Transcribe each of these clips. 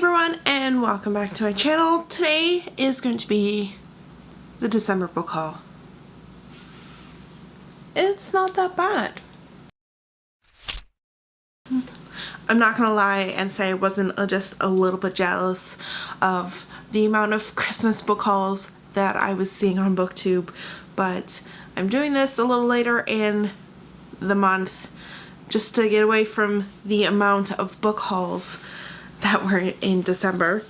everyone, and welcome back to my channel. Today is going to be the December book haul. It's not that bad. I'm not gonna lie and say I wasn't just a little bit jealous of the amount of Christmas book hauls that I was seeing on BookTube, but I'm doing this a little later in the month just to get away from the amount of book hauls that were in December.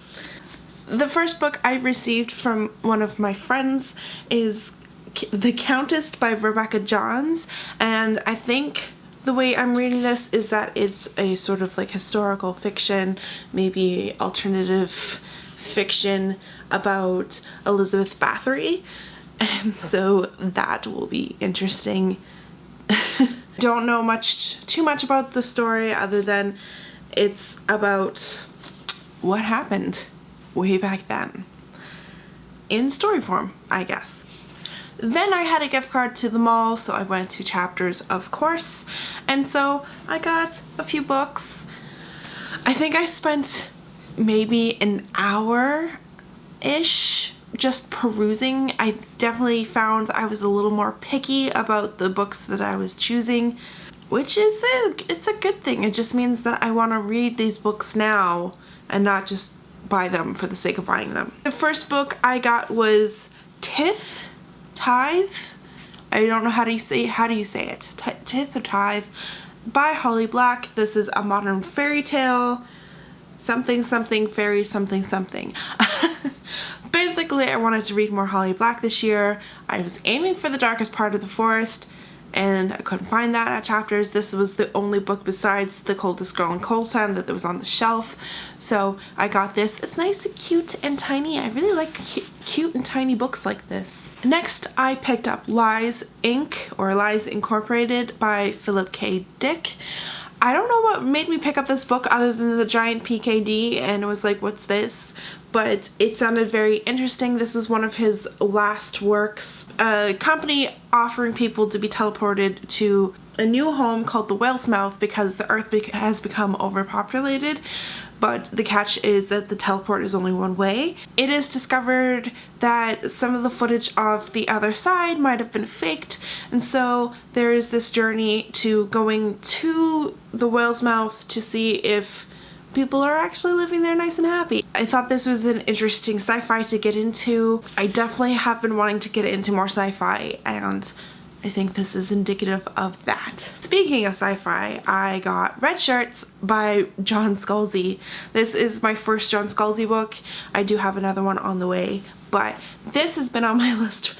The first book I received from one of my friends is The Countess by Rebecca Johns, and I think the way I'm reading this is that it's a sort of like historical fiction, maybe alternative fiction about Elizabeth Bathory, and so that will be interesting. Don't know too much about the story other than it's about what happened way back then in story form, I guess. Then I had a gift card to the mall, so I went to Chapters, of course, and so I got a few books. I think I spent maybe an hour-ish just perusing. I definitely found I was a little more picky about the books that I was choosing, which is it's a good thing. It just means that I want to read these books now and not just buy them for the sake of buying them. The first book I got was Tithe. I don't know how do you say it. Tithe or Tithe by Holly Black. This is a modern fairy tale. Something something fairy something something. Basically, I wanted to read more Holly Black this year. I was aiming for The Darkest Part of the Forest, and I couldn't find that at Chapters. This was the only book besides The Coldest Girl in Coaltown that was on the shelf, so I got this. It's nice and cute and tiny. I really like cute and tiny books like this. Next, I picked up Lies Inc. or Lies Incorporated by Philip K. Dick. I don't know what made me pick up this book other than the giant PKD, and it was like, what's this? But it sounded very interesting. This is one of his last works. A company offering people to be teleported to a new home called the Whale's Mouth because the Earth has become overpopulated, but the catch is that the teleport is only one way. It is discovered that some of the footage of the other side might have been faked, and so there is this journey to going to the Whale's Mouth to see if people are actually living there nice and happy. I thought this was an interesting sci-fi to get into. I definitely have been wanting to get into more sci-fi, and I think this is indicative of that. Speaking of sci-fi, I got Red Shirts by John Scalzi. This is my first John Scalzi book. I do have another one on the way, but this has been on my list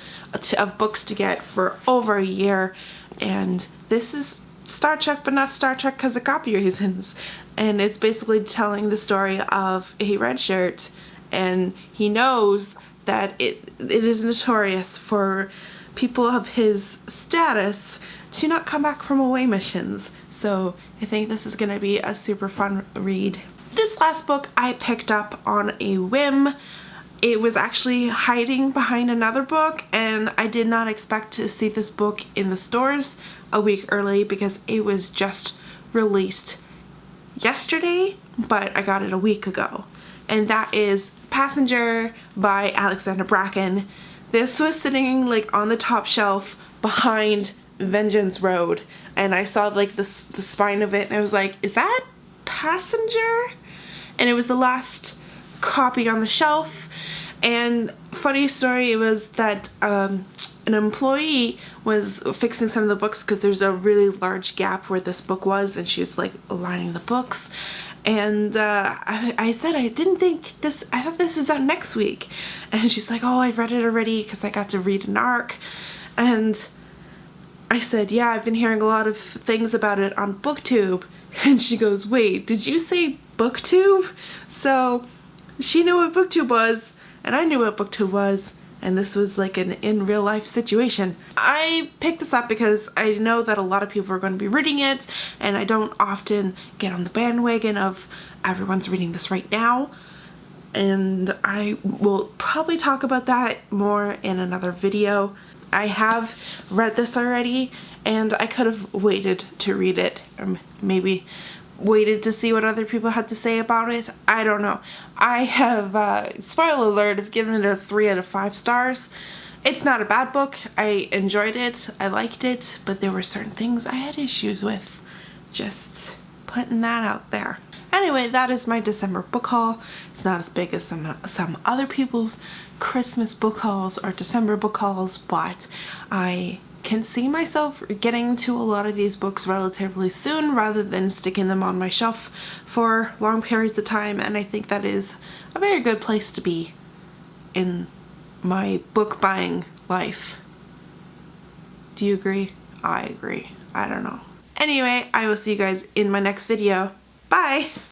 of books to get for over a year, and this is Star Trek, but not Star Trek because of copy reasons. And it's basically telling the story of a red shirt, and he knows that it is notorious for people of his status to not come back from away missions. So I think this is going to be a super fun read. This last book I picked up on a whim. It was actually hiding behind another book, and I did not expect to see this book in the stores a week early because it was just released yesterday, but I got it a week ago. And that is Passenger by Alexandra Bracken. This was sitting like on the top shelf behind Vengeance Road, and I saw like the spine of it, and I was like, is that Passenger? And it was the last copy on the shelf. And funny story was that an employee was fixing some of the books because there's a really large gap where this book was, and she was like aligning the books, and I said I thought this was out next week, and she's like, oh, I've read it already because I got to read an arc. And I said, yeah, I've been hearing a lot of things about it on BookTube. And she goes, wait, did you say BookTube? So she knew what BookTube was, and I knew what BookTube was, and this was like an in real life situation. I picked this up because I know that a lot of people are going to be reading it, and I don't often get on the bandwagon of everyone's reading this right now, and I will probably talk about that more in another video. I have read this already, and I could have waited to read it, or maybe waited to see what other people had to say about it. I don't know. I have, spoiler alert, I've given it a 3 out of 5 stars. It's not a bad book. I enjoyed it. I liked it, but there were certain things I had issues with. Just putting that out there. Anyway, that is my December book haul. It's not as big as some other people's Christmas book hauls or December book hauls, but I can see myself getting to a lot of these books relatively soon rather than sticking them on my shelf for long periods of time, and I think that is a very good place to be in my book buying life. Do you agree? I agree. I don't know. Anyway, I will see you guys in my next video. Bye!